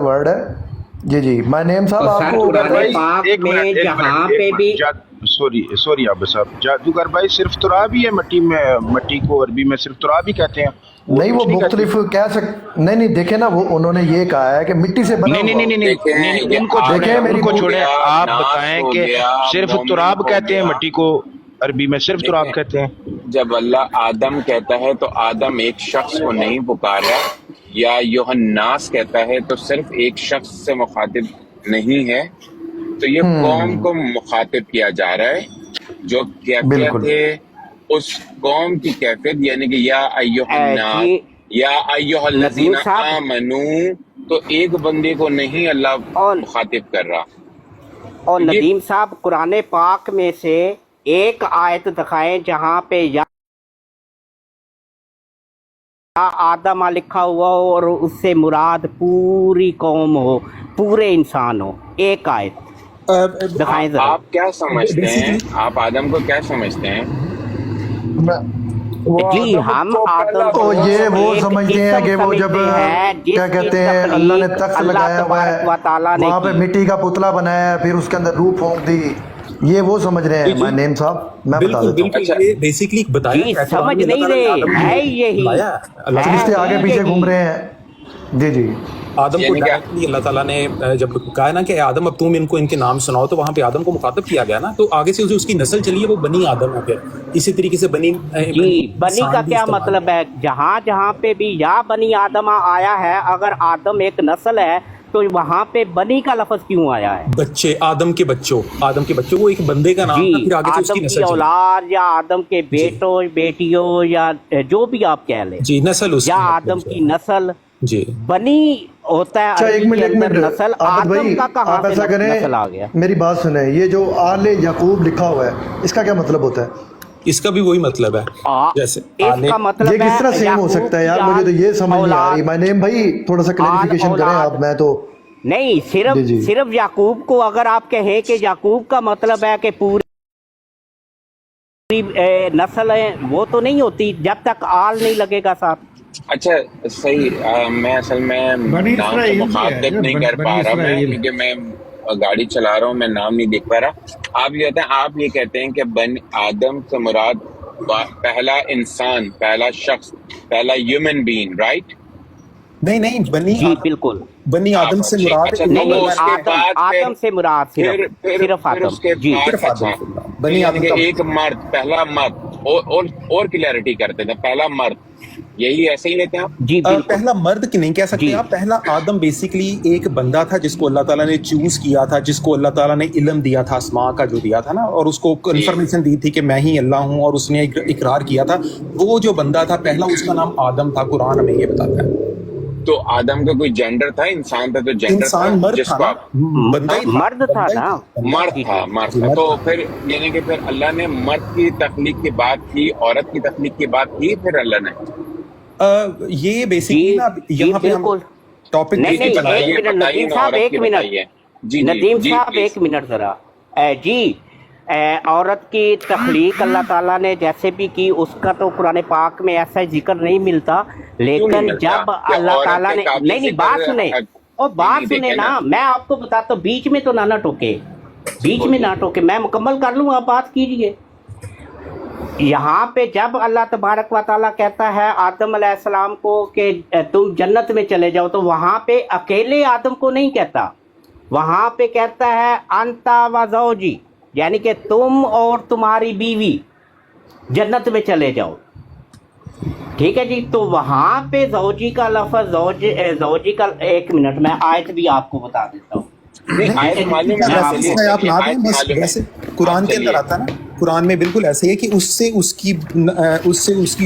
Word है। जी जी, my name साहब और सर आपको कुरान पता है? पाक में जहाँ पे भी सॉरी आप साहब, जादूगर भाई सिर्फ तुराब ही है मट्टी को अरबी में सिर्फ तुराब ही कहते हैं, नहीं, वो कुछ नहीं कहते। मुख्तलिफ कह सक नहीं नहीं, देखे ना, वो उन्होंने ये कहा है कि मिट्टी से बना नहीं हुआ। नहीं नहीं देखें, नहीं, ये उनको आग छोड़े, देखें, मेरी उनको बात- छोड़े, आप नाश बताएं हो कि गया, सिर्फ मोमिन तुराब हो कहते हैं गया। मट्टी को, अरबी में सिर्फ तुराब देखें, कहते हैं। जब अल्लाह आदम कहता है तो आदम एक शख्स को नहीं पुकार रहा, या यूहन्नास कहता है तो सिर्फ एक शख्स से मुखातिब नहीं है, तो ये कौम को मुखातिब किया जा रहा है। जो कैफियत बिल्कुल। है उस कौम की कैफियत, यानी कि या अय्युहन्नास जी या अय्युहल्लज़ीना नदीम साहब आमनू, तो एक बंदे को नहीं अल्लाह और मुखातिब कर रहा। और ये नदीम साहब कुरान पाक में से एक आयत दिखाएं जहाँ पे या आदम लिखा हुआ हो और उससे मुराद पूरी कौम हो, पूरे इंसान हो। एक आयत दिखाएं जरा। आप क्या समझते हैं, आप आदम को क्या समझते हैं? जी हम आदम तो ये वो समझते हैं कि वो जब क्या कहते हैं अल्लाह ने तख्त लगाया हुआ है, वहाँ पे मिट्टी का पुतला बनाया है, फिर उसके अंदर रूह फूंक दी, ये वो समझ रहे हैं। माय नेम साहब, मैं बता बिल्कुल देता हूँ। बिल्कुल, ये बेसिकली बताया जी है, समझ नहीं रहे है यही अल्लाह है इसके आगे पीछे यही। घूम रहे हैं। जी जी, आदम को यानी क्या? डायरेक्टली अल्लाह ताला ने जब कहा ना कि आदम अब तुम इनके नाम सुनाओ, तो वहाँ पे आदम को मुखातब किया गया ना, तो आगे से जो उसकी नस्ल चली है वो बनी आदम है। फिर इसी तरीके से बनी जी बनी का क्या मतलब है? जहाँ जहाँ पे भी या बनी आदम आया है, अगर आदम एक नस्ल है तो वहाँ पे बनी का लफ्ज क्यों आया है? बच्चे, आदम के बच्चों, वो एक बंदे का नाम था, जी फिर आगे से आदम उसकी की नस्ल चली। औलाद या आदम के बेटों बेटियों या जो भी आप कह लें, जी नस्ल उसकी या मतलब आदम जो की है। नस्ल जी बनी होता है अच्छा एक अरबी के मिनट अंदर नस्ल। आबिद आदम भाई, का कहाँ आप ऐसा से नस्ल आ करें, गया? मेरी बात सुने, ये जो आले याकूब लिखा हुआ है, इसका क्या मतलब होता है? इसका भी वही मतलब है। जैसे इसका मतलब ये किस तरह है सेम हो सकता है यार? मुझे तो ये समझ नहीं आ रही। माय नेम भाई, थोड़ा सा क्लैरिफिकेशन करें आप। मैं तो नहीं, जी जी, सिर्फ याकूब को अगर आप कहें कि याकूब का मतलब है कि पूरी नस्ल है, वो तो नहीं होती जब तक आल नहीं लगेगा साथ। अच्छा सही, मैं असल में नाम को मुखातिब नहीं कर पा रहा मैं, क्योंकि मैं गाड़ी चला रहा हूँ, मैं नाम नहीं देख पा रहा। आप ये कहते हैं कि बन आदम से मुराद पहला इंसान, पहला शख्स, पहला ह्यूमन बीइंग, राइट? नहीं बनी जी बिल्कुल, बनी आदम से मुराद अच्छा, नहीं तो उसके बाद आदम से मुराद सिर्फ आदम। उसके जी बाद सिर्फ आदम अच्छा, से मुराद। बनी यानी आदम कि का एक मर्द, पहला मर्द, और क्लियरिटी करते थे, पहला मर्द, यही ऐसे ही लेते हैं आप? जी बिल्कुल। पहला मर्द की नहीं कह सकते जी। आप, पहला आदम बेसिकली एक बंदा था जिसको अल्लाह ताला ने चूज किया था, जिसको अल्लाह ताला ने इल्म दिया था, आसमां का जो दिया था ना, और उसको इन्फॉर्मेशन दी थी कि मैं ही अल्लाह हूँ, और उसने इकरार किया था। वो जो बंदा था पहला, उसका नाम आदम था, कुरान हमें ये बताता है। तो आदम का कोई जेंडर था? इंसान था तो जेंडर इंसान था, मर्द था जिसको ना, आप बंदा ही था, मर्द था ना, मर्द था। तो फिर यानी कि फिर अल्लाह ने मर्द की तख्लीक की बात की, औरत की तख्लीक की बात की, फिर अल्लाह ने ये बेसिकली ना यहाँ पे हम बिल्कुल। टॉपिक नहीं बताइए, एक मिनट बताइए नदीम ना, साहब, औरत एक की मिनट बताइए। जी नदीम जी साहब, प्लीज। एक मिनट जरा। जी औरत की तख्लीक अल्लाह ताला ने जैसे भी की, उसका तो कुरान पाक में ऐसा जिक्र नहीं मिलता, लेकिन मिलता? जब क्या अल्लाह औरत ताला के ने काबिल नहीं बात जिक्र सुने, और नहीं, बात नहीं, सुने देखे ना, ना। मैं आपको बताता हूँ, बीच में तो ना टोके, बीच में ना टोके, मैं मुकम्मल कर लूँ, आप बात कीजिए। यहाँ पे जब अल्लाह तबारक व तआला कहता है आदम अलैहिस्सलाम को कि तुम जन्नत में चले जाओ, तो वहाँ पे अकेले आदम को नहीं कहता, वहाँ पे कहता है अंता व ज़ौजी, यानी कि तुम और तुम्हारी बीवी जन्नत में चले जाओ। ठीक है जी, तो वहाँ पे ज़ौजी का लफ्ज़ ज़ौजी का, एक मिनट मैं आयत भी आपको बता देता हूँ। आयत मालूम है, आप ना दें, बस वैसे कुरान के अंदर आता है ना, कुरान में बिल्कुल ऐसे ही है कि उससे उसकी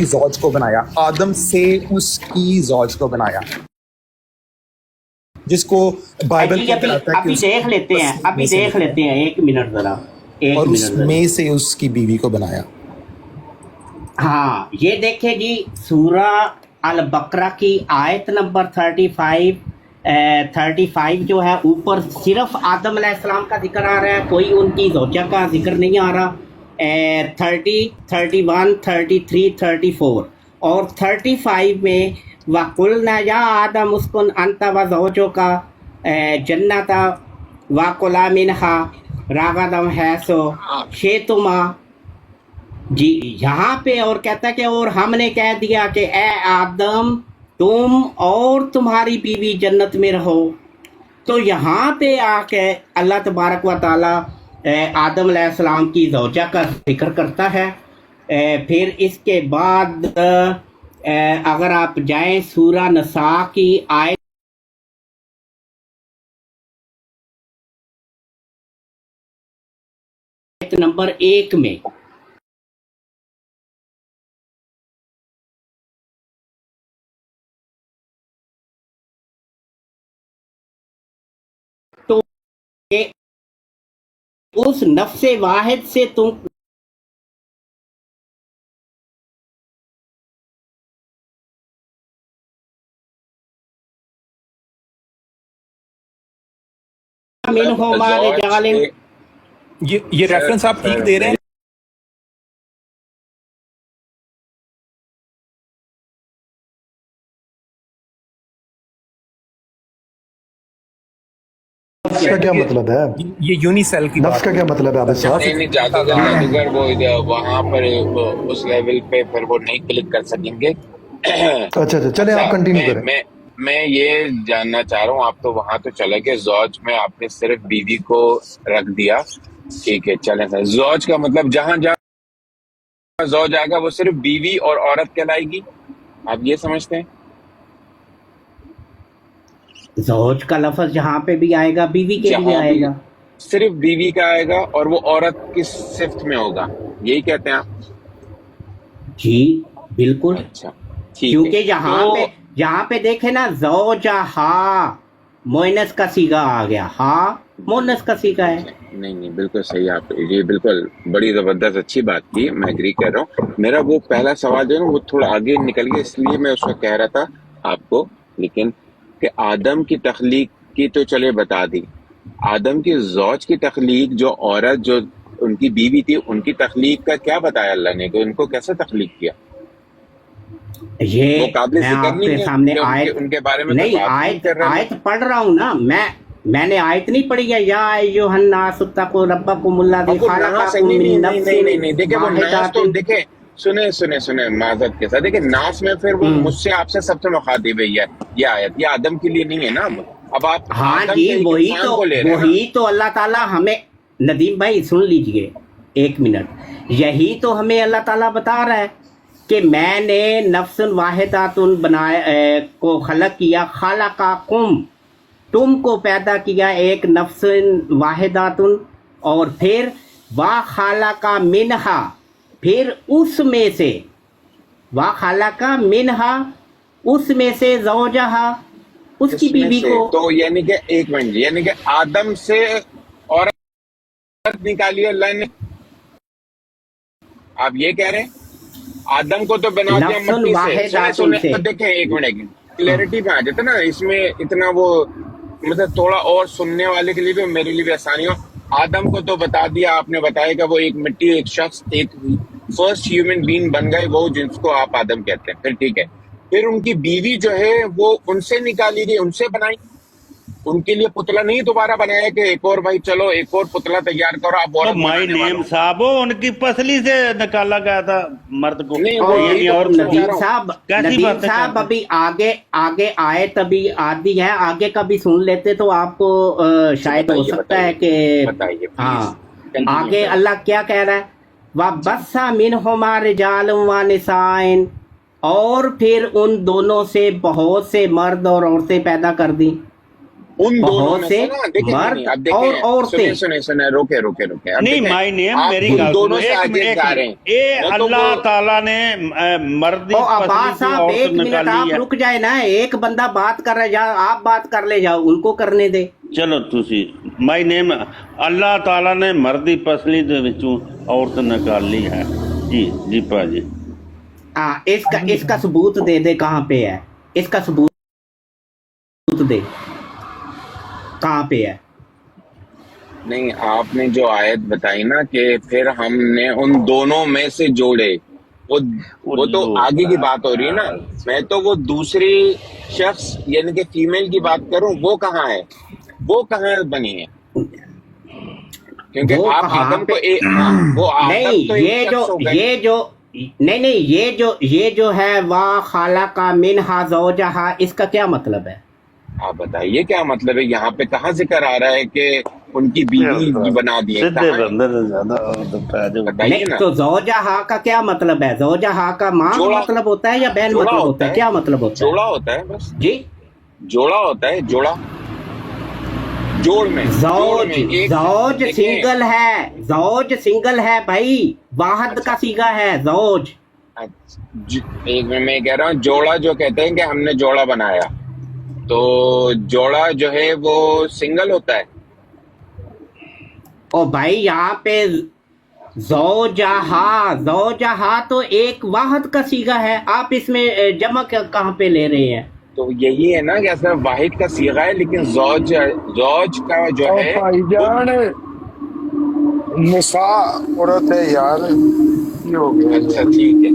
ज़ौज को बनाया, आदम से उसकी ज़ौज को बनाया, जिसको बाइबल के अंदर आता है अभी देख लेते हैं, अभी देख लेते हैं, एक मिनट जरा, एक और मिनट जरा। उसमें से उसकी बीवी को बनाया। हाँ ये देखे जी, सूरा अल बकरा की आयत नंबर 35 जो है, ऊपर सिर्फ आदम अलैहिस्सलाम का जिक्र आ रहा है, कोई उनकी ज़ौजा का जिक्र नहीं आ रहा। 30, 31, 33, 34 और 35 में वकुलना या आदम उस्कुन अंता व ज़ौजो का जन्नता वाकुला मिनहा रागदम है सो शेतुमा जी। यहाँ पे और कहता है कि और हमने कह दिया कि ए आदम तुम और तुम्हारी बीवी जन्नत में रहो। तो यहाँ पे आके अल्लाह तबारक व ताला आदम अलैहिस्सलाम की ज़ौजा का जिक्र करता है। फिर इसके बाद अगर आप जाएं सूरा नसा की आयत नंबर 1 में, तो उस नफ्से वाहिद से तुम मिनहुमा रिजालिन। ये रेफरेंस आप ठीक दे रहे हैं? नफ्स का क्या मतलब है? ये यूनिसेल की नफ्स बात का क्या मतलब है आबिद साहब? नहीं जादूगर वो वहां पर उस लेवल पे फिर वो नहीं क्लिक कर सकेंगे। अच्छा चले आप कंटिन्यू करें। मैं ये जानना चाह रहा हूँ, आप तो वहां तो चले गए, जौज में आपने सिर्फ बीवी को रख दिया, ठीक है चले सर। जौज का मतलब जहां जहां जौज आएगा वो सिर्फ बीवी और औरत कहलाएगी, आप ये समझते हैं? ज़ौज का लफ्ज़ जहाँ पे भी आएगा बीवी के लिए जहां भी आएगा। सिर्फ बीवी का आएगा और वो औरत किस सिफ्त में होगा, यही कहते हैं आप? जी बिल्कुल। अच्छा ठीक क्योंकि है। यहाँ पे देखे ना ज़ौजा हा मोनस का सीगा आ गया, हा मोनस का सीगा है। नहीं बिल्कुल सही, आप ये बिल्कुल बड़ी जबरदस्त अच्छी बात की, मैं एग्री कर रहा हूँ। मेरा वो पहला सवाल जो है ना वो थोड़ा आगे निकल गया, इसलिए मैं उसको कह रहा था आपको, लेकिन कि आदम की तख्लीक की तो चले बता दी, आदम की जौज की तख्लीक, जो औरत जो उनकी बीवी थी उनकी तख्लीक का क्या बताया अल्लाह ने, कि उनको कैसे तख्लीक किया? ये वो काबिल मैं जिक्र नहीं आपके है सामने कि आयत उनके बारे में तो नहीं बात नहीं आयत कर रहे हैं। आयत पढ़ रहा हूँ ना मैंने आयत नहीं पढ़ी है, या अय्युहन्नास इत्तक़ू रब्बकुम अल्लज़ी अब वो नास खलक़कुम नहीं मिन नहीं नफ्सिन नहीं नहीं देखे वो नास तो वाहिदातिन। देखे सुने माजरत के साथ, देखिए नास में फिर वो मुझसे आपसे सबसे मुखातिब है ये आयत, ये आदम के लिए नहीं है ना। अब आप हाँ आदम जी के एक वही इंसान को ले रहे हैं ना। तो अल्लाह ताला हमें, नदीम भाई सुन लीजिए एक मिनट, यही तो हमें अल्लाह ताला बता रहा है कि मैंने नफ्सन वाहिदातुन बनाया को खलक किया, खलक़कुम तुमको पैदा किया एक नफ्सन वाहिदातुन, और फिर वा खलक़ा मिनहा, फिर उसमें से वा खलक़ा मिनहा, उसमें से ज़ौजहा, उसकी इसमें बीवी से को। तो यानी कि एक मिनट, यानी कि आदम से औरत निकाली अल्लाह ने, आप ये कह रहे हैं? आदम को तो बना दिया नफ्सन मट्टी वाहिदातुन सुने से। तो देखें एक मिनट क्लैरिटी में आ जाता ना, इसमें इतना वो मतलब थोड़ा और सुनने वाले के लिए भी मेरे लिए भी आसानी हो। आदम को तो बता दिया आपने, बताया कि वो एक मिट्टी, एक शख्स, एक फर्स्ट ह्यूमन बीइंग बन गए, वो जिसको आप आदम कहते हैं, फिर ठीक है। फिर उनकी बीवी जो है वो उनसे निकाली गई, उनसे बनाई, उनके लिए पुतला नहीं दोबारा बनाया कि एक और भाई चलो एक और पुतला तैयार करो आप औरत माई बनाने वाले नेम हो। साहब वो उनकी पसली से निकाला गया था मर्द को। नहीं, और वो यही तो और मैं कह नदीम रहा हूँ। साहब कैसी नदीम बातें साहब करते हैं? अभी आगे आए तभी आदि है, आगे का भी सुन लेते तो आपको शायद हो सकता है कि बताइए please। हाँ Continue आगे करें। अल्लाह क्या कह रहा है, व बस्सा मिनहुमा रिजालुम व निसाइन, और फिर उन दोनों से बहुत से मर्द और औरतें पैदा कर दी, उन दोनों बहुत में से से ना देखें, मर्द नहीं, अब देखें, और औरतें। सुने रोके अब नहीं देखें, माई नेम आप मेरी उन गल दोनों सुनो, से एक आगे मिनट जा रहे हैं। ये वो तो अल्लाह वो- ताला ने मर्दी ओ अब्बास पसली से साहब एक औरत मिनट आप निकाली है। रुक जाए ना, एक बंदा बात कर रहा है, जाओ आप बात कर ले जाओ, उनको करने दे। चलो तुसी माई नेम अल्लाह ताला ने मर्दी पसली दे विचों औरत निकाली है। जी पाजी हाँ इसका सबूत दे कहाँ पे है, इसका सबूत दे कहाँ पे है। नहीं, आपने जो आयत बताई ना कि फिर हमने उन दोनों में से जोड़े, वो तो आगे की बात हो रही है ना, मैं तो वो दूसरी शख्स यानी कि फीमेल की बात करूं, वो कहाँ है, वो कहाँ बनी है? क्योंकि वो आप कहाँ आदम को पे वो आदम नहीं, तो एक शख्स हो गए। ये जो है वाह खाला का मिन हा ज़ौजहा, इसका क्या मतलब है? आप बताइए क्या मतलब है? यहाँ पे कहाँ जिक्र आ रहा है कि उनकी बीवी बना दिए? सीधे कहाँ है? बंदे ने ज्यादा बताइए नहीं ना। तो ज़ौजहा का क्या मतलब है? ज़ौजहा का माँ जोड़ा- मतलब होता है या बहन जोड़ा मतलब होता होता है? है। क्या मतलब होता है? जोड़ा होता है बस, जी, जोड़ा होता है, जोड़ा जोड़ में ज़ौज एक ज़ौज देखिए, सिंगल है, ज़ौज सिंगल है भाई, वाहद का सीगा है ज़ौज। एक मैं कह रहा हूँ जोड़ा जो कहते हैं कि हमने जोड़ा बनाया, तो जोड़ा जो है वो सिंगल होता है। ओ भाई यहाँ पे ज़ौजहा तो एक वाहद का सीगा है, आप इसमें जमा कहाँ पे ले रहे हैं? तो यही है ना कि ऐसा वाहिद का सीगा है, लेकिन जौज का जो और है भाईजान निसा औरत है यार, ये हो गया अच्छा ठीक है।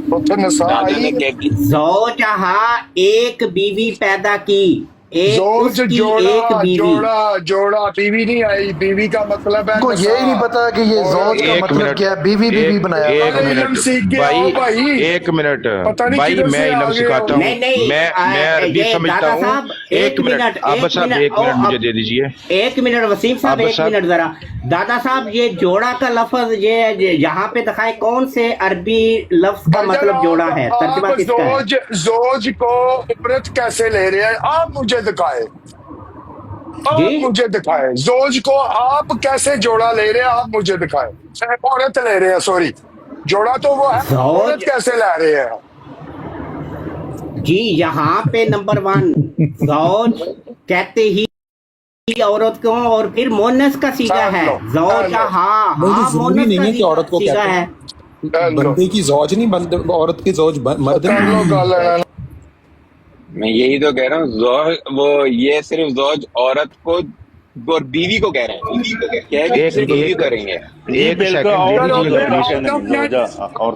वो तो निसा दादा ने आई। क्या की? ज़ौजहा एक बीवी पैदा की, एक जोज उसकी जोड़ा एक बीवी। जोड़ा जोड़ा, बीवी नहीं आई। बीवी का मतलब है को निसा। यही नहीं पता कि ये औरत जौज का एक मतलब मिनट, क्या है। बीवी बीवी बनाया एक अरे इल्म मिनट सीख के आओ भाई। एक मिनट पता नहीं भाई, किधर मैं से इल्म आ गए सिखाता हो। हूँ। नहीं मैं अरबी ये समझता दादा हूँ। साहब एक मिनट अब साहब, एक मिनट मुझे दे दीजिए। एक मिनट वसीम साहब, अब एक साहब- मिनट जरा। दादा साहब ये जोड़ा का लफ्ज ये यहाँ पे दिखाए, कौन से अरबी लफ्ज का भाईजान, मतलब जोड़ा है, तर्जुमा आप किसका है? जोज को औरत कैसे ले रहे हैं? आप मुझे दिखाए, आप जी? मुझे दिखाए जोज को आप कैसे जोड़ा ले रहे हैं? आप मुझे दिखाए। औरत ले रहे हैं, सॉरी, जोड़ा तो वो है, जोज- औरत कैसे ला रहे हैं? जी यहाँ पे नंबर 1 जौज कहते ही औरत को, और फिर मोनस का सीगा है ज़ौजहा। नहीं, जरूरी नहीं है कि औरत को सीगा कहते है। हैं। बंदे की जौज नहीं, औरत की जौज मर्द कर लो गल। मैं यही तो कह रहा हूँ, वो ये सिर्फ जौज औरत को और बीवी को कह रहे हैं, कह के सिर्फ बीवी करेंगे। एक बिल्कुल सेकंड और दीजिए चीज़ प्लीज। है, नहीं, जोजा और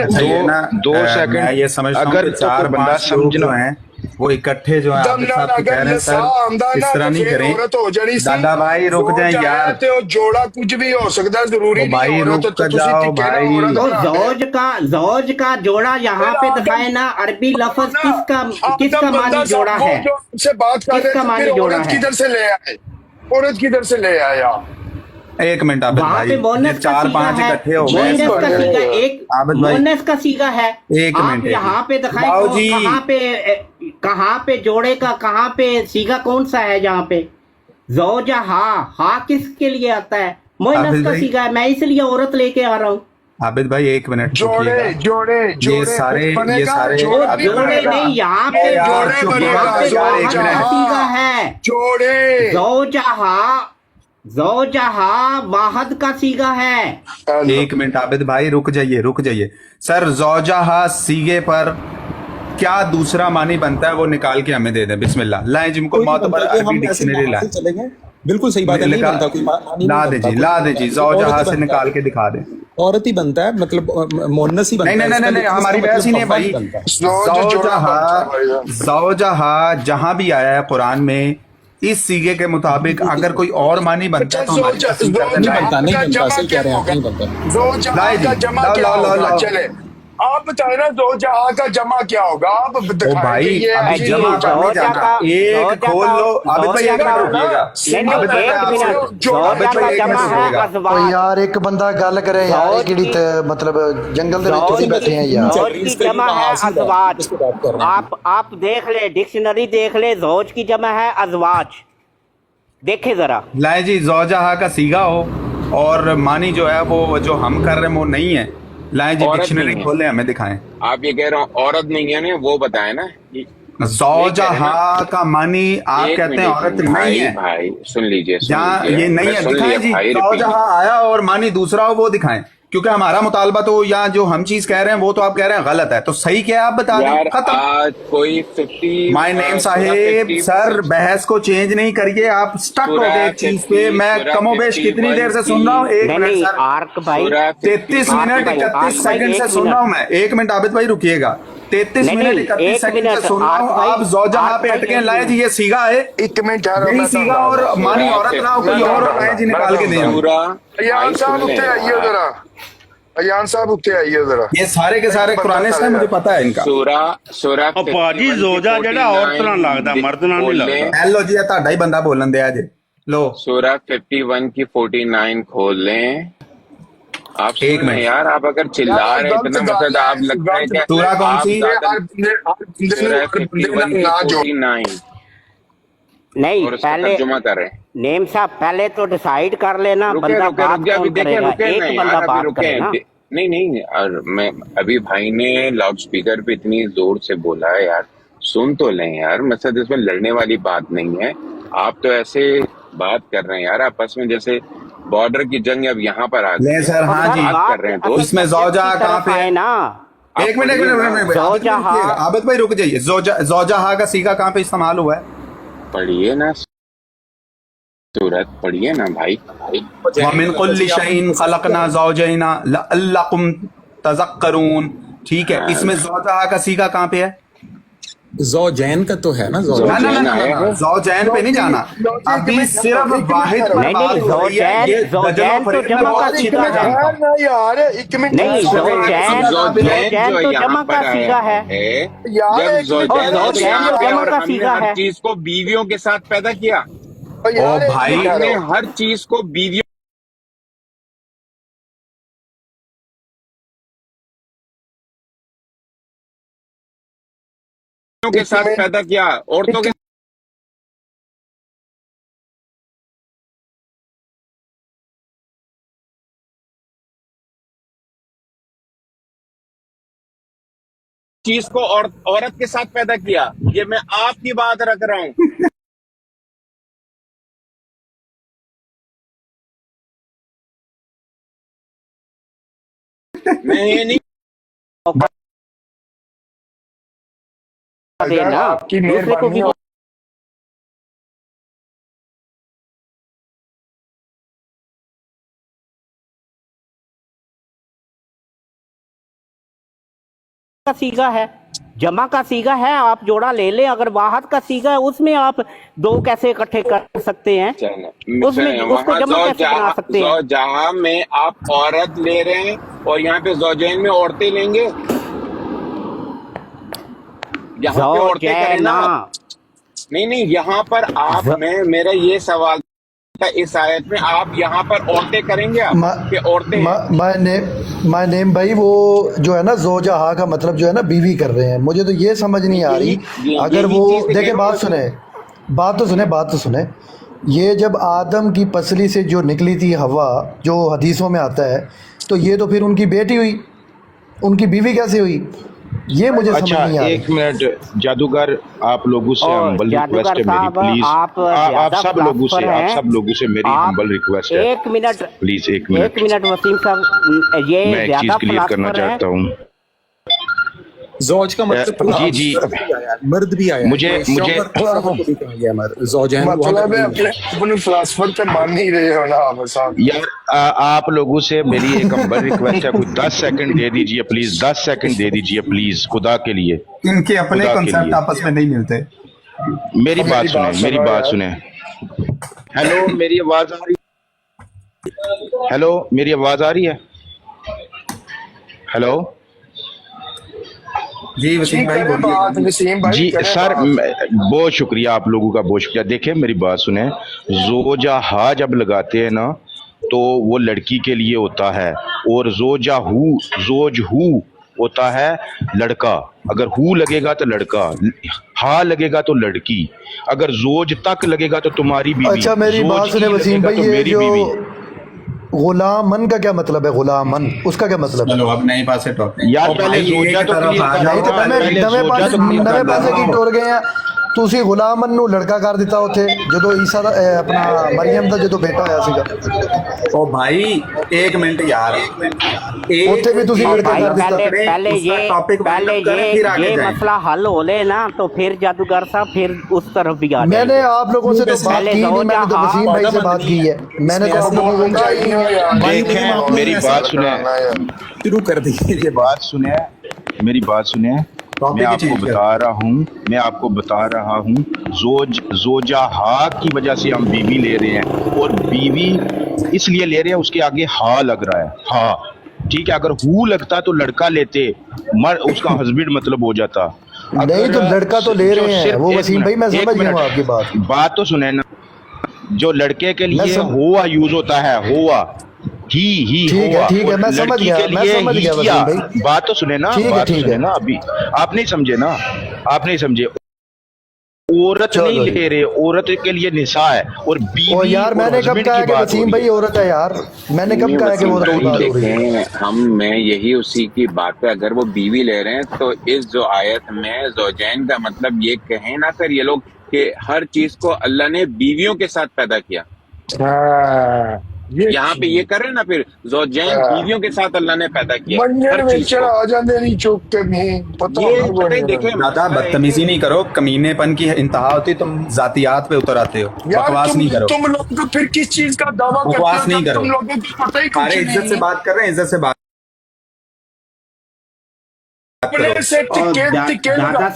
अच्छा, ये ना, दो मैं सेकंड ये समझता हूँ अगर कि चार तो बंदा पांच लोग जो समझना हैं वो इकट्ठे जो है आबिद साहब को कह रहे हैं सर इस तरह नहीं करें। औरत हो जानी सी। दादा भाई रुक जोज जाए आया यार। ते वो जोड़ा कुछ भी हो सकता है, जरूरी ओ नहीं भाई, औरत। रुक तो तुसी जाओ ठीक है ना, भाई। औरत तो बना दे। जौज का जोड़ा यहाँ पे दिखाए ना, अरबी लफ्ज किसका मानी जोड़ा है? जो से बात कर रहे किसका थे, मानी फिर जोड़ा औरत है? किधर से ले आए? औरत किधर से ले आया? एक मिनट आबिद वहाँ भाई, पे ये मोनस का चार सीगा पांच है, इकट्ठे हो मोनस गए। का सीगा एक, आबिद भाई, मोनस का सीगा है। एक आप मिनट, यहाँ पे दिखाए बाबूजी। कहाँ पे जोड़े का, कहाँ पे सीगा कौन सा है? जहाँ पे ज़ौजा हा किसके लिए आता है? मोनस आबिद का भाई। सीगा है, मैं इसलिए औरत लेके आ रहा हूँ। आबिद भाई एक मिनट जोड़े रुकिएगा। जोड़े जोड़े ये सारे वो भी जोड़े बनेगा। नहीं, यहाँ पे यार, जोड़े चुप बनेगा, रहो, यहाँ पे यार, एक वाहद का मिनट। सीगा है। जोड़े ज़ौजहा वाहद का सीगा है। एक मिनट आबिद भाई रुक जाइए सर। ज़ौजहा सीगे पर क्या दूसरा मानी बनता है वो निकाल के हमें दे दें। बिस्मिल्लाह लाएं जिनको मोतबर अरबी डिक्शनरी लाएं। चले गए, बिल्कुल सही बात है, नहीं बनता कोई मानी ला नहीं दे जी, बनता, ला कोई दे जी, बनता, ज़ौजहा औरत ही से बनता निकाल है। के दिखा दे। औरत ही बनता है, मतलब मोनस ही बनता है। नहीं, हमारी बहस ही नहीं है भाई। ज़ौजहा जहां भी आया है कुरान में इस सीगे के मुताबिक अगर कोई और मानी बनता है तो हमारी तस्दीक कर देना है। नहीं बनता, सही कह रहे हैं आप, नहीं बनता। ज़ौजहा का जमा क्या होगा? चले आप बताए ना, ज़ौजहा का जमा क्या होगा? आप ओ भाई अभी जी, जमा करने ज़ौजा जाना, का- एक ज़ौजा खोल का- लो। आबिद भाई एक मिनट रुकिएगा। नहीं, आबिद भाई, एक आपसे- मिनट। आबिद ज़ौजा भाई, का एक जमा मिनट है रुकिएगा। ओ अज़वाज। यार एक बंदा गल करे यार, ज़ौज किड़ी की- मतलब जंगल दे विच ज़ौज तुसीं बैठे हैं यार। ज़ौज की जमा है अज़वाज। आप देख ले, डिक्शनरी देख ले, ज़ौज की जमा है अज़वाज, देखे जरा। लाए जी, ज़ौजहा का सीगा हो और मानी जो है वो जो हम कर रहे हैं वो नहीं है। लाए जी औरत डिक्शनरी नहीं है। खोले हमें दिखाएं। आप ये कह रहे हो औरत नहीं है ना, वो बताए ना। ज़ौजहा का मानी आप एक कहते हैं मिनट, औरत नहीं भाई, है। भाई सुन लीजिए, जहाँ ये नहीं है, सुन दिखाएं लिया जी। भाई, repeat। ज़ौजहा आया और मानी दूसरा हो वो दिखाएं। क्योंकि हमारा मुतालबा तो या जो हम चीज कह रहे हैं वो तो आप कह रहे हैं गलत है, तो सही क्या है आप बता यार दें, खत्म। आज कोई 50 माय नेम साहेब, सर बहस को चेंज नहीं करिए, आप स्टक हो गए एक चीज पे। मैं कमोबेश कितनी देर से सुन रहा हूँ, एक मिनट नहीं सर, आर्क भाई 33 मिनट 31 सेकंड से सुन रहा हूँ मैं। एक मिनट आबिद भाई रुकिएगा, 33 नहीं, मिनट नहीं, 31 एक सेकंड मिनट, से सुन रहा हूँ। आर्क भाई, आप जौजहा पे आर्क अटके भाई, लाए जी, ये सीगा है, एक मिनट ठहरो, यही मैं सीगा, और मानी औरत ना हो कोई और आए जी निकाल के दे। सूरा अयान साहब उत्ते आइए जरा, अयान साहब उत्ते आइए जरा। ये सारे के सारे पुराने से मुझे पता है इनका। सूरा ਉਹ ਭਾਜੀ ਜ਼ੋਜਾ ਜਿਹੜਾ ਔਰਤ ਨਾਲ ਲੱਗਦਾ ਮਰਦ ਨਾਲ ਨਹੀਂ ਲੱਗਦਾ। हेलो जी, ये ਤੁਹਾਡਾ ਹੀ ਬੰਦਾ ਬੋਲਣ ਦਿਆ ਜੇ। लो सूरा 51 की 49 खोल लें। आप एक सुन मिनट। यार, आप अगर चिल्ला रहे हैं इतना मतलब आप लगता है कि सूरा कौन सी? सूरा 51 की 49 नहीं और उसका पहले तर्जुमा कर रहे हैं। नेम साहब पहले तो डिसाइड कर लेना रुके बंदा रुके बात रुके अभी कौन देखें, करेगा, रुके एक नहीं बंदा यार, अभी बात रुके करे ना। नहीं नहीं, और मैं अभी भाई ने लाउड स्पीकर पे इतनी जोर से बोला है यार, सुन तो लें यार। मतलब इसमें लड़ने वाली बात नहीं है, आप तो ऐसे बात कर रहे हैं यार आपस में जैसे बॉर्डर की जंग अब यहाँ पर आ ले गई। सर, हाँ जी, बात कर रहे हैं तो इसमें जौजा कहाँ पे है ना। एक मिनट ज़ौजहा। आबिद भाई रुक जाइए। ज़ौजहा का सीगा कहाँ पे इस्तेमाल हुआ है? पढ़िए ना सूरत, पढ़िए ना भाई। वमिन कुल्लि शैइन खलकना ज़ौजैना लअल्लकुम तज़क्करून। ठीक है, इसमें ज़ौजहा का सीगा कहाँ पे है? ज़ौजैन का तो है ना, ना ज़ौजैन। ना ना ना, ज़ौजैन पे नहीं जाना, अभी सिर्फ वाहिद पर नहीं, बात नहीं, हो रही है। ये ज़ौजैन तो फरीद जमा बहुत का अच्छी सीगा तरह है। जानता हूं। यार एक मिनट नहीं, ज़ौजैन जो तो यहाँ जमा पर का सीगा आया है। यार, जब एक ज़ौजैन मिनट, तो यहाँ ज़ौजैन पे जमा और का हमने सीगा हर है। चीज को बीवियों के साथ पैदा किया, यार, भाई, हमने हर चीज को बीवियों के साथ पैदा किया, औरतों के चीज को औरत के साथ पैदा किया। ये मैं आपकी बात रख रहा हूँ। मैं ये नहीं देना आपकी दूसरे को भी मेहरबानी का सीगा है, जमा का सीगा है, आप जोड़ा ले लें। अगर वाहद का सीगा है उसमें आप दो कैसे इकट्ठे कर सकते हैं, उसमें उसको जमा कैसे बना सकते हैं। जहाँ में आप औरत ले रहे हैं और यहाँ पे ज़ौजैन में औरतें लेंगे, यहाँ पे औरतें करें ना। नहीं नहीं, यहाँ पर आप में मेरा ये सवाल था, इस आयत में आप यहाँ पर औरतें करेंगे आप कि औरतें माय नेम भाई, वो जो है ना ज़ौजहा का मतलब जो है ना बीवी कर रहे हैं। मुझे तो ये समझ नहीं आ रही। अगर वो देखे, बात तो सुने। ये जब आदम की पसली से जो निकली थी हवा, जो हदीसों में आता है, तो ये तो फिर उनकी बेटी हुई, उनकी बीवी कैसे हुई, ये मुझे समझ नहीं आ रही। एक मिनट जादूगर, आप लोगों से हम्बल रिक्वेस्ट है मेरी, प्लीज आप सब लोगों से मेरी हम्बल रिक्वेस्ट है, एक मिनट प्लीज एक मिनट वसीम साहब, ये मैं एक चीज क्लियर करना चाहता हूँ। ज़ौज का मतलब जी जी, मर्द भी आया, मुझे ज़ौजैन मतलब अपने फिलासफर पे मान नहीं रहे हो ना आप साहब। यार आप लोगों से मेरी एक हम्बल रिक्वेस्ट है, कुछ 10 सेकंड दे दीजिए प्लीज, 10 सेकंड दे दीजिए प्लीज, खुदा के लिए। इनके अपने खुदा के कॉन्सेप्ट लिए। आपस में नहीं मिलते। मेरी बात सुने। हेलो, मेरी आवाज आ रही? हेलो, मेरी आवाज आ रही है? हेलो जी वसीम भाई बोलिए। वसीम भाई जी करें सर, बात। बहुत शुक्रिया, आप लोगों का बहुत शुक्रिया। देखिए मेरी बात सुने, ज़ौजहा जब लगाते हैं ना तो वो लड़की के लिए होता है, और ज़ौजहू होता है लड़का। अगर हु लगेगा तो लड़का, हा लगेगा तो लड़की, अगर ज़ौज तक लगेगा तो तुम्हारी बीवी। अच्छा मेरी बात सुने वसीम भाई, ये जो गुलामन का क्या मतलब है? गुलामन उसका क्या मतलब है? चलो अब नए पास से टॉप यार पहले ज़ौजा तो नहीं तो नवे पासे की टोर गए हैं। ਤੁਸੀਂ ਗੁਲਾਮਨ ਨੂੰ ਲੜਕਾ ਕਰ ਦਿੱਤਾ ਉੱਥੇ ਜਦੋਂ ਈਸਾ ਦਾ ਆਪਣਾ ਮਰੀਮ ਦਾ ਜਦੋਂ ਬੇਟਾ ਹੋਇਆ ਸੀਗਾ ओ भाई एक मिनट यार, ਉੱਥੇ ਵੀ ਤੁਸੀਂ ਲੜਕਾ भाई ਕਰ ਦਿੱਤਾ पहले ये मसला हल हो ले ना तो फिर जादूगर साहब फिर उस तरफ भी आ मैंने आप लोगों से तो बात पहले की नहीं, मैंने तो वसीम भाई से बात की है, मैंने तो आप लोगों को देखें मेरी बात सुने, शुरू कर दीजिए। मेरी बात सुने, मेरी बात सुने, मैं आपको बता रहा हूँ जोजाहा की वजह से हम बीवी ले रहे हैं, और बीवी इसलिए ले रहे हैं उसके आगे हा लग रहा है, हा ठीक है। अगर हु लगता तो लड़का लेते, उसका हस्बैंड मतलब हो जाता। नहीं तो लड़का तो ले रहे हैं वो वसीम भाई, मैं समझ गया हूँ आपकी बात तो सुने ना, जो लड़के के लिए हुआ यूज होता है, हुआ ही ठीक है मैं समझ गया वसीम भाई, बात तो सुने ना, ठीक है ना, अभी आप नहीं समझे ना, आप नहीं समझे। औरत नहीं ले रहे, औरत के लिए निसा है और बीवी। ओ यार मैंने कब कहा कि वसीम भाई औरत है यार, मैंने कब कहा कि वो औरत की बात हो रही है? मैं यही उसी की बात पे, अगर वो बीवी ले रहे हैं तो इस जो आयत में ज़ौजैन का मतलब ये कहें ना फिर ये लोग कि हर चीज को अल्लाह ने बीवियों के साथ पैदा किया, यहाँ पे ये कर रहे हैं ना, फिर ज़ौजैन बीवियों के साथ अल्लाह ने पैदा किया हर चीज को। आ जाते नहीं चुप के ये देखें दादा बदतमीजी नहीं करो, कमीनेपन की इंतहा होती, तुम जातियात पे उतर आते हो, बकवास नहीं करो, तुम लोग तो फिर किस चीज का दावा करते हो? बकवास नहीं करो, तुम लोगों को पता ही कुछ अरे इज्जत से बात कर रहे हैं, इज्जत से बात अपने से टिके लगा।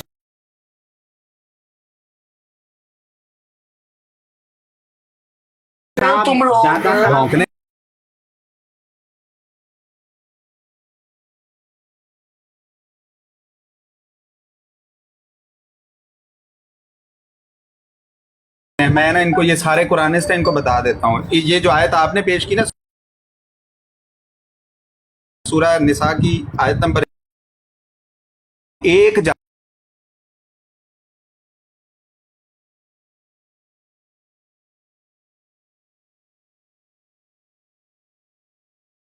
तुम लोग भौंकने मैं ना इनको ये सारे कुरानिस्ट हैं, इनको बता देता हूँ। ये जो आयत आपने पेश की ना सूरह निसा की आयत नंबर 1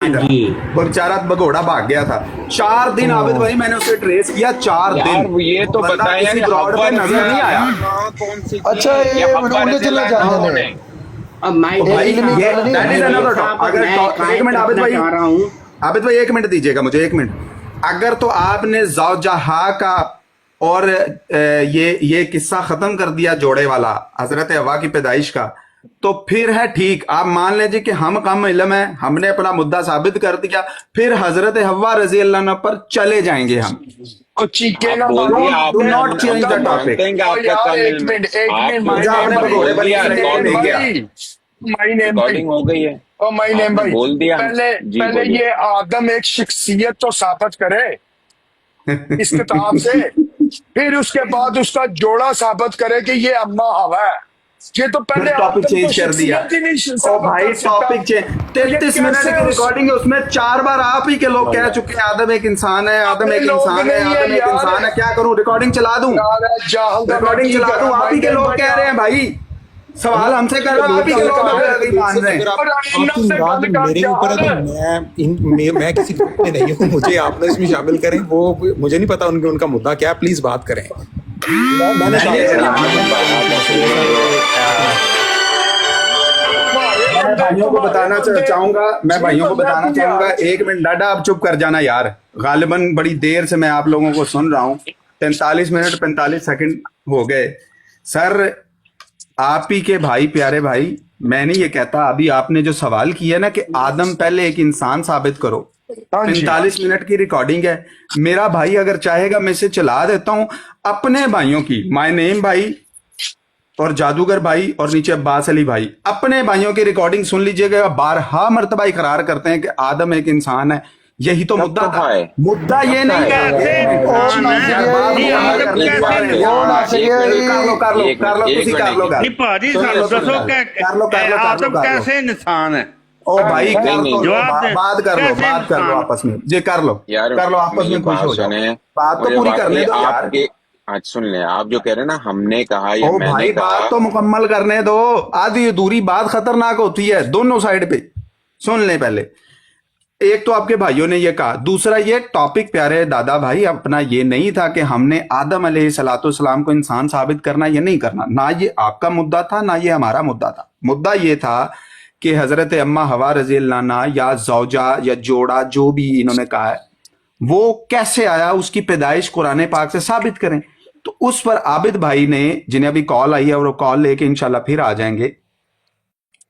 वो बेचारा भगोड़ा भाग गया था 4 दिन। आबिद भाई मैंने उसे ट्रेस किया 4 दिन, ये तो बंदा बताया किसी कि ब्रॉड पे नजर नहीं आया। कौन सी अच्छा ये उन्होंने चला जाने दें। अब मैं भाई इल्मी ये नहीं, that is another topic। अगर एक मिनट आबिद भाई 1 मिनट दीजिएगा मुझे, 1 मिनट। अगर तो आपने ज़ौजहा का और ये किस्सा खत्म कर दिया जोड़े वाला हजरत हवा की पैदाइश का, तो फिर है ठीक, आप मान लीजिए कि हम कम इल्म है, हमने अपना मुद्दा साबित कर दिया, फिर हजरत हवा रजी अल्लाह अन्हा पर चले जाएंगे हम। Do not change the topic। Recording हो गई है, माय नेम भाई बोल दिया। पहले ये आदम एक शख्सियत तो साबित करे इस किताब से, फिर उसके बाद उसका जोड़ा साबित करे कि ये अम्मा हवा है। ये तो पहले टॉपिक चेंज कर दिया। ओ भाई टॉपिक चेंज, 33 मिनट की रिकॉर्डिंग है, उसमें 4 बार आप ही के लोग कह चुके हैं आदम एक इंसान है, आदम एक इंसान है, आदम एक इंसान है। क्या करूं, रिकॉर्डिंग चला दूं, रिकॉर्डिंग चला दूं? आप ही के लोग कह रहे हैं भाई, सवाल हमसे कर रहे, आप ही के लोग मान रहे हैं। आपकी बात मेरे ऊपर है तो मैं किसी ग्रुप में नहीं हूँ, मुझे आप लोग इसमें शामिल करें। वो मुझे नहीं पता उनका मुद्दा क्या, प्लीज बात करें। मैं भाइयों को बताना चाहूंगा, मैं भाइयों को बताना चाहूंगा, 1 मिनट डाडा आप चुप कर जाना यार। गालिबन बड़ी देर से मैं आप लोगों को सुन रहा हूँ, 43 मिनट 45 सेकंड हो गए। सर आप ही के भाई, प्यारे भाई, मैं नहीं ये कहता, अभी आपने जो सवाल किया ना कि आदम पहले एक इंसान साबित करो, 45 मिनट की रिकॉर्डिंग है। मेरा भाई अगर चाहेगा मैं इसे चला देता हूं अपने भाइयों की, माय नेम भाई और जादूगर भाई और नीचे अब्बास अली भाई, अपने भाइयों की रिकॉर्डिंग सुन लीजिएगा। 12 मरतबा इकरार करते हैं कि आदम एक इंसान है, यही तो मुद्दा था। मुद्दा ये नहीं है कैसे इंसान है। ओ भाई बात कर लो आपस में, जी कर लो आपस में, खुश हो जाओ, बात तो पूरी करने दो यार। आज सुन ले, आप जो कह रहे हैं ना हमने कहा या ओ मैंने भाई कहा, बात तो मुकम्मल करने दो, आधी अधूरी बात खतरनाक होती है दोनों साइड पे। सुन ले पहले, एक तो आपके भाइयों ने ये कहा, दूसरा ये टॉपिक प्यारे दादा भाई अपना ये नहीं था कि हमने आदम अलैहिस्सलाम को इंसान साबित करना, ये नहीं करना, ना ये आपका मुद्दा था ना ये हमारा मुद्दा था। मुद्दा ये था कि हजरत अम्मा हवा रज़ी अल्लाह अन्हा या जौजा या जोड़ा जो भी इन्होंने कहा है वो कैसे आया, उसकी पैदाइश कुरान पाक से साबित करें। तो उस पर आबिद भाई ने, जिन्हें अभी कॉल आई है और वो कॉल लेके इंशाल्लाह फिर आ जाएंगे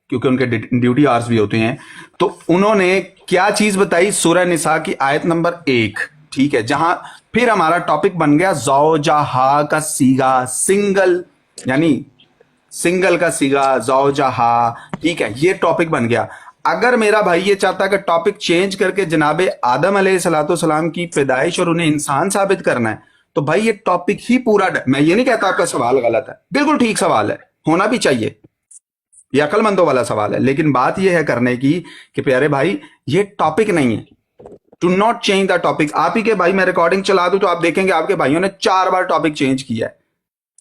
क्योंकि उनके ड्यूटी आवर्स भी होते हैं, तो उन्होंने क्या चीज बताई, सूरह निसा की आयत नंबर 1, ठीक है, जहां फिर हमारा टॉपिक बन गया ज़ौजाहा का सीगा, सिंगल यानी सिंगल का सीगा ज़ौजाहा, ठीक है, ये टॉपिक बन गया। अगर मेरा भाई ये चाहता है कि टॉपिक चेंज करके जनाबे आदम अलैहिस्सलाम की पैदाइश और उन्हें इंसान साबित करना है, तो भाई ये टॉपिक ही पूरा, मैं ये नहीं कहता आपका सवाल गलत है, बिल्कुल ठीक सवाल है, होना भी चाहिए, ये अक्लमंदों वाला सवाल है, लेकिन बात यह है करने की कि प्यारे भाई ये टॉपिक नहीं है, to not change the topic. आप ही के भाई मैं रिकॉर्डिंग चला दूं तो आप देखेंगे आपके भाइयों ने 4 बार टॉपिक चेंज किया है।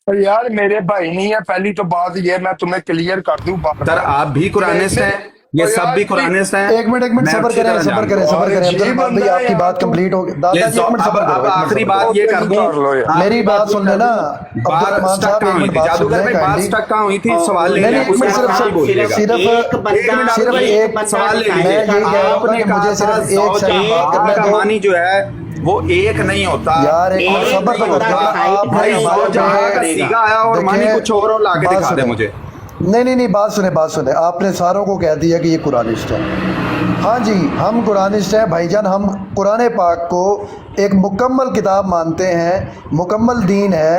और यार मेरे भाई नहीं है, पहली तो बात ये मैं तुम्हें क्लियर कर दूं सर, आप भी कुरानिस्ट हैं, ये सब भी कुरानिस्ट हैं। एक मिनट सबर करें अब्दुल रहमान भाई, आपकी बात कंप्लीट हो गई। दादा जी एक मिनट सबर करो, आखिरी बात ये कर दूं, मेरी बात सुन लेना अब्दुल रहमान साहब, एक मिनट बात सुन लें बात स्टक कहाँ हुई थी, सवाल ले नहीं, एक मिनट सिर्फ एक सवाल ले मैं यही कह रहा हूं कि मुझे सिर्फ एक सेकंड बात करने दो। कहानी जो है वो एक नहीं होता यार, एक मिनट सबर करो आप भाई, सीगा आया और मानी कुछ और ला के दिखा दे मुझे। नहीं, बात सुने, आपने सारों को कह दिया कि ये कुरानिस्ट है। हाँ जी, हम कुरानिस्ट हैं भाईजान, हम कुरान पाक को एक मुकम्मल किताब मानते हैं, मुकम्मल दीन है।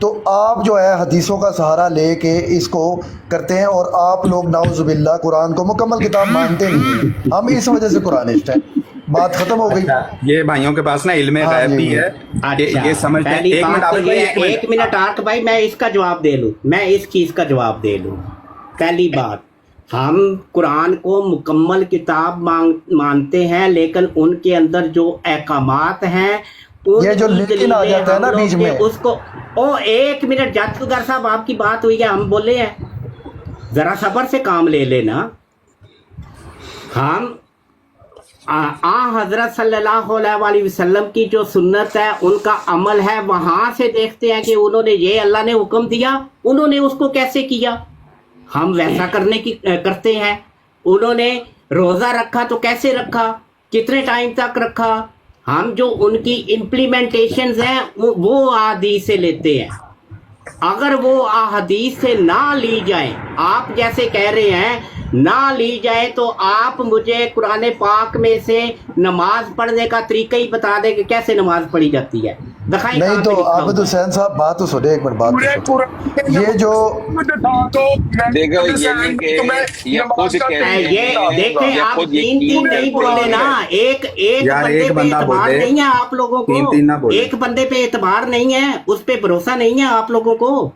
तो आप जो है हदीसों का सहारा लेके इसको करते हैं और आप लोग नाउज़ुबिल्लाह कुरान को मुकम्मल किताब मानते नहीं, हम इस वजह से कुरानिस्ट हैं। बात खत्म हो गई। ये भाइयों के पास ना इल्मे गैब भी है, ये समझते हैं। एक मिनट आर्क भाई, मैं इसका जवाब दे लूं, मैं इस चीज का जवाब दे लूं। पहली बात, हम कुरान को मुकम्मल किताब मानते हैं, लेकिन उनके अंदर जो अहकामात हैं, ये जो लेकिन आ जाता है ना बीच में उसको, ओ एक मिनट जादूगर साहब, आपकी बात हुई है, हम बोले हैं, जरा सब्र से काम ले लेना। हम हजरत सल्लल्लाहु अलैहि वसल्लम की जो सुन्नत है, उनका अमल है, वहां से देखते हैं कि उन्होंने ये अल्लाह ने हुक्म दिया, उन्होंने उसको कैसे किया, हम वैसा करते हैं। उन्होंने रोजा रखा तो कैसे रखा, कितने टाइम तक रखा, हम जो उनकी इम्प्लीमेंटेशंस हैं वो अहादीस से लेते हैं। अगर वो अहादीस से ना ली जाए, आप जैसे कह रहे हैं ना ली जाए, तो आप मुझे कुरान पाक में से नमाज पढ़ने का तरीका ही बता दें कि कैसे नमाज पढ़ी जाती है, दिखाएं। नहीं तो आबिद हुसैन साहब बात तो सुने, एक मिनट बात तो सुने। ये जो देखो ये देखें, आप तीन नहीं बोले ना, एक बंदे पे एतबार नहीं है आप लोगों को, एक बंदे पे एतबार नहीं है, उस पे भरोसा नहीं है आप लोगों को।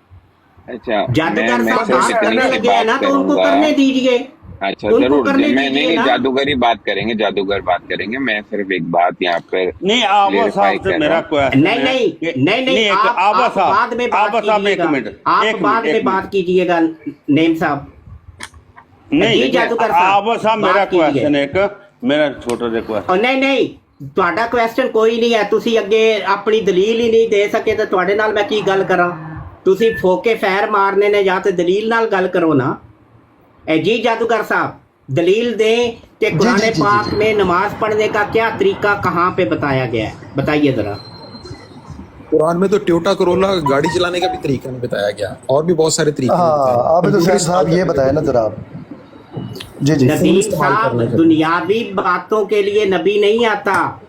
अच्छा, जादूगर साहब बात करने लगे हैं ना, तो उनको करने दीजिए। अच्छा जरूर, मैं नहीं जादूगरी बात करेंगे, जादूगर बात करेंगे। मैं सिर्फ एक बात यहाँ पर नहीं, आबा साहब से मेरा नहीं, आप बाद में बात कीजिएगा, आप बाद में बात कीजिएगा नेम साहब। नहीं जादूगर आबा साहब, मेरा क्वेश्चन एक, मेरा छोटा जिहा क्वेश्चन। नहीं, ਤੁਹਾਡਾ ਕੁਐਸਚਨ ਕੋਈ ਨਹੀਂ ਹੈ, ਤੁਸੀਂ ਅੱਗੇ ਆਪਣੀ ਦਲੀਲ ਹੀ ਨਹੀਂ ਦੇ ਸਕੇ ਤਾਂ ਤੁਹਾਡੇ ਨਾਲ ਮੈਂ ਕੀ ਗੱਲ ਕਰਾਂ। ਤੁਸੀਂ ਫੋਕੇ ਫੈਰ ਮਾਰਨੇ ਨੇ, ਜਾਂ ਤੇ ਦਲੀਲ ਨਾਲ ਗੱਲ ਕਰੋ ਨਾ। जी जादूगर साहब, दलील दें कि कुरान पाक में नमाज पढ़ने का क्या तरीका कहाँ पे बताया गया है, बताइए जरा। कुरान में तो टोयोटा कोरोला गाड़ी चलाने का भी तरीका नहीं बताया गया, और भी बहुत सारे तरीके। हाँ, आबिद हुसैन साहब ये बताया ना जरा आप। जी नबी साहब दुनियावी बातों के लिए नबी नहीं आता,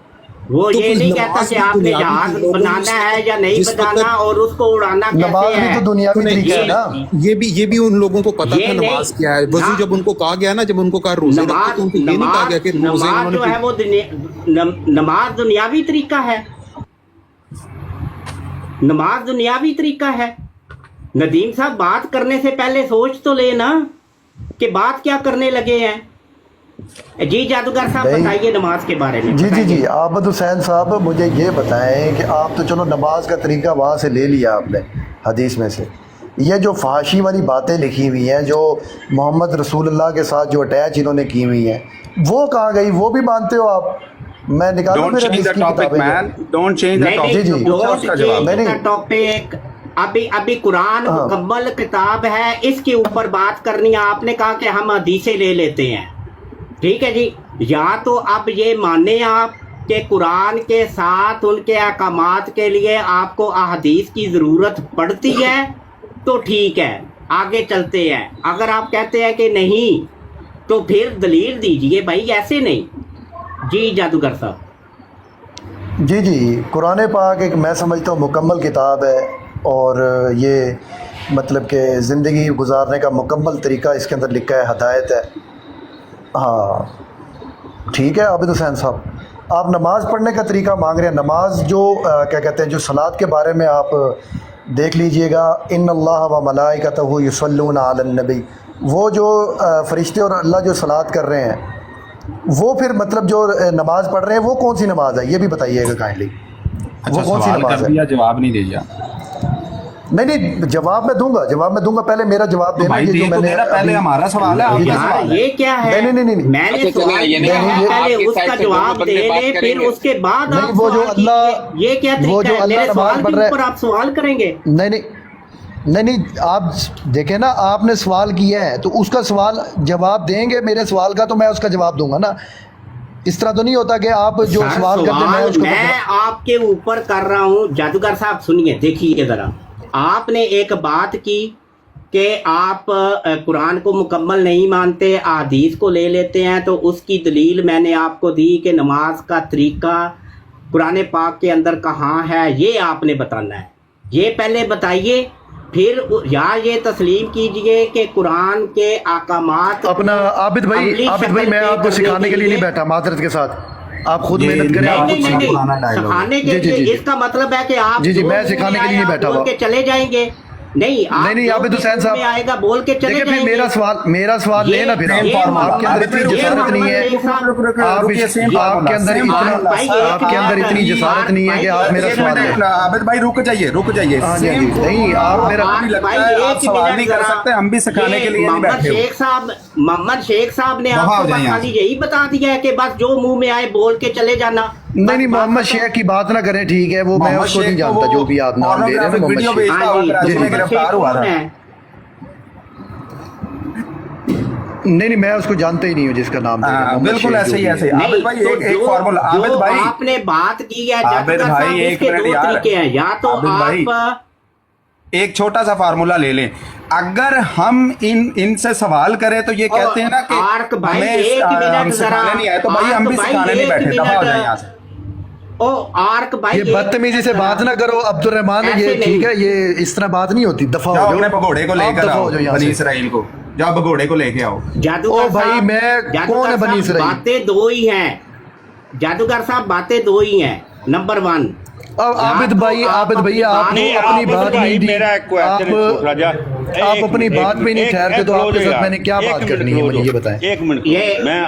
वो तो ये नहीं कहता कि आपने जहाज बनाना है या नहीं बनाना और उसको उड़ाना कैसे है। तो दुनियावी तरीका है ना, ये भी उन लोगों को पता था नमाज क्या है। वजू जब उनको कहा गया ना, जब उनको कहा रोजे रखो, तो उनको ये नहीं कहा गया कि नमाज जो है वो नमाज दुनियावी तरीका है, नमाज दुनियावी तरीका है। नदीम साहब बात करने से पहले सोच तो लेना कि बात क्या करने लगे हैं। जी जादूगर साहब बताइए नमाज के बारे में। जी आबिद हुसैन साहब मुझे ये बताएं कि आप तो चलो नमाज का तरीका वहाँ से ले लिया आपने हदीस में से, یہ جو فحاشی والی باتیں لکھی ہوئی ہیں جو محمد رسول اللہ کے ساتھ جو اٹیچ انہوں نے کی ہوئی ہیں وہ کہاں گئی؟ وہ بھی مانتے ہو آپ؟ میں نکالوں Don't میرے change حدیث the کی topic, کتابیں man. Don't change the نہیں topic. G, G. don't change نہیں، the نہیں. topic. ابھی قرآن ہاں. مکمل کتاب ہے، اس کے اوپر بات کرنی ہے. آپ نے کہا کہ ہم حدیثیں لے لیتے ہیں، ٹھیک ہے جی. یا تو اب یہ مانیں آپ کہ قرآن کے ساتھ ان کے احکامات کے لیے آپ کو احادیث کی ضرورت پڑتی ہے تو ٹھیک ہے، آگے چلتے ہیں. اگر آپ کہتے ہیں کہ نہیں تو پھر دلیل دیجئے بھائی، ایسے نہیں. جی جادوگر صاحب. جی قرآن پاک ایک میں سمجھتا ہوں مکمل کتاب ہے، اور یہ مطلب کہ زندگی گزارنے کا مکمل طریقہ اس کے اندر لکھا ہے، ہدایت ہے. ہاں ٹھیک ہے عابد حسین صاحب، آپ نماز پڑھنے کا طریقہ مانگ رہے ہیں. نماز جو کیا کہتے ہیں، جو صلاۃ کے بارے میں آپ دیکھ لیجئے گا، ان اللہ و ملائکتہ یصلون علی النبی، وہ جو فرشتے اور اللہ جو صلاۃ کر رہے ہیں وہ پھر مطلب جو نماز پڑھ رہے ہیں وہ کون سی نماز ہے؟ یہ بھی بتائیے گا کائنڈلی. وہ اچھا کون سی سوال نماز کر ہے؟ دیا، جواب نہیں دیا. نہیں جواب میں دوں گا، پہلے میرا جواب دینا. بھائی یہ جو دے میں تو نے دینا، پہلے ہمارا سوال ہے، آپ کا یار سوال ہے. یہ کیا ہے؟ نہیں. میں نے اچھا، سوال چلیں، کیا ہے، یہ- پہلے آپ کی اس کا سائڈ سے جواب دونوں دے بندے بات لیں، کریں پھر گے. اس کے بعد نہیں، آپ وہ جو سوال اللہ- کیجئے. یہ کیا وہ طریقہ جو ہے؟ اللہ میرے نماز سوال پڑھ کے رہا ہے- اوپر آپ سوال کریں گے؟ نہیں آپ دیکھیں نا، آپ نے سوال کیا ہے تو اس کا سوال جواب دیں گے. میرے سوال کا تو میں اس کا جواب دوں گا نا. اس طرح تو نہیں ہوتا کہ آپ جو سر، سوال کرتے ہیں میں اس کو میں آپ کے اوپر کر رہا ہوں. جادوگر صاحب سنیے، دیکھیے ذرا. آپ نے ایک بات کی کہ آپ قرآن کو مکمل نہیں مانتے، احادیث کو لے لیتے ہیں، تو اس کی دلیل میں نے آپ کو دی کہ نماز کا طریقہ قرآن پاک کے اندر کہاں ہے، یہ آپ نے بتانا ہے. یہ پہلے بتائیے، پھر یا یہ تسلیم کیجئے کہ قرآن کے احکامات اپنا عابد بھائی میں آپ کو سکھانے کے لیے نہیں بیٹھا، معذرت کے ساتھ آپ خود محنت کریں. آپ نہیں سکھانے کے جی، لیے، اس کا مطلب ہے کہ آپ جی، جو میں منہ سکھانے میں کے لیے نہیں آیا بیٹھا بول ہوا. کے چلے جائیں گے. نہیں عابد حسین صاحب، آئے گا بول کے چلے دیکھیں جائیں پھر گے. میرا سوال لیں نا. پھر آپ کے اندر اتنی جسارت نہیں ہے، آپ کے اندر اتنی جسارت نہیں ہے کہ آپ میرا سوال لیں. عابد بھائی رک جائیے. نہیں آپ میرا آپ سوال نہیں کر سکتے، ہم بھی سکھانے کے لیے نہیں بیٹھے. محمد شیخ صاحب نے آپ دفعہ کو ہو جائیں بس یہاں خالی یہی بتا دیا ہے کہ بس جو منہ میں آئے بول کے چلے جانا. نہیں محمد شیخ کی بات نہ کریں، ٹھیک ہے؟ وہ میں اس کو نہیں جانتا، جو بھی آپ نام لے رہے ہیں محمد شیخ. گرفتار ہوا تھا. نہیں میں اس کو جانتا ہی نہیں ہوں جس کا نام بالکل ایسے ہی ایسے. عابد بھائی ایک فارمولا. عابد بھائی آپ نے بات کی ہے، عابد بھائی ایک منٹ یار، یا تو عابد بھائی ایک چھوٹا سا فارمولا لے لیں. اگر ہم ان سے سوال کریں تو یہ کہتے ہیں نا کہ ہمیں سکھانے نہیں آئے، تو بھائی ہم بھی سکھانے نہیں بیٹھے. دفعہ ہو جائیں یہاں سے. یہ بدتمیزی سے بات نہ کرو عبد الرحمان. یہ ٹھیک ہے، یہ اس طرح بات نہیں ہوتی. دفعہ ہو اپنے بھگوڑے کو لے کر آؤ، بنی اسرائیل کو جاؤ، بھگوڑے کو لے کے آؤ. او بھائی میں کون ہے بنی اسرائیل؟ باتیں دو ہی ہیں جادوگر صاحب، باتیں دو ہی ہیں. نمبر 1، اب عابد بھائی آپ نے اپنی بات نہیں دی. آپ اپنی بات پہ نہیں ٹھہرتے تو آپ کے ساتھ میں نے کیا بات کرنی ہے؟ مجھے یہ بتائیں. ایک منٹ میں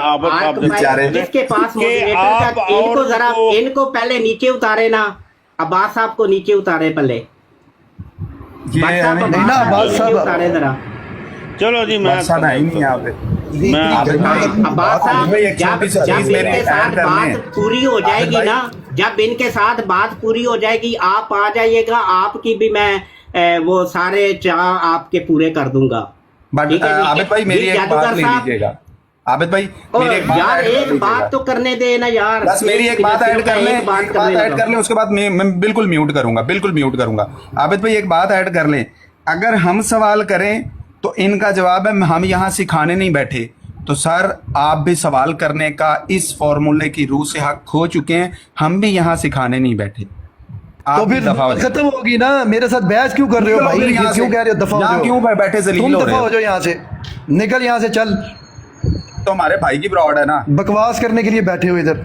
جس کے پاس ان کو پہلے نیچے اتارے نا. عباس صاحب کو نیچے اتارے پہلے. نہیں نا عباس صاحب، اتارے ذرا. چلو جی، میں عباس صاحب جب ان کے ساتھ بات پوری ہو جائے گی نا، جب ان کے ساتھ بات پوری ہو جائے گی آپ آ جائیے گا. آپ کی بھی میں وہ سارے چاہ آپ کے پورے کر دوں گا. عابد بھائی میری ایک بات لے لیجیے گا. عابد بھائی یار ایک بات تو کرنے دے نا یار. بس میری ایک بات ایڈ کر لیں، اس کے بعد میں بالکل میوٹ کروں گا. عابد بھائی ایک بات ایڈ کر لیں. اگر ہم سوال کریں تو ان کا جواب ہے ہم یہاں سکھانے نہیں بیٹھے. تو سر آپ بھی سوال کرنے کا اس فارمولے کی روح سے حق کھو چکے ہیں. ہم بھی یہاں سکھانے نہیں بیٹھے. تو پھر ختم ہوگی نا. میرے ساتھ بحث کیوں کر رہے ہو بھائی؟ کیوں کہہ رہے ہو دفعہ ہو؟ کیوں بیٹھے ذلیل ہو رہے دفعہ ہو؟ ہو جاؤ یہاں سے، نکل یہاں سے، چل. تو ہمارے بھائی کی براڈ ہے نا. بکواس کرنے کے لیے بیٹھے ہو ادھر.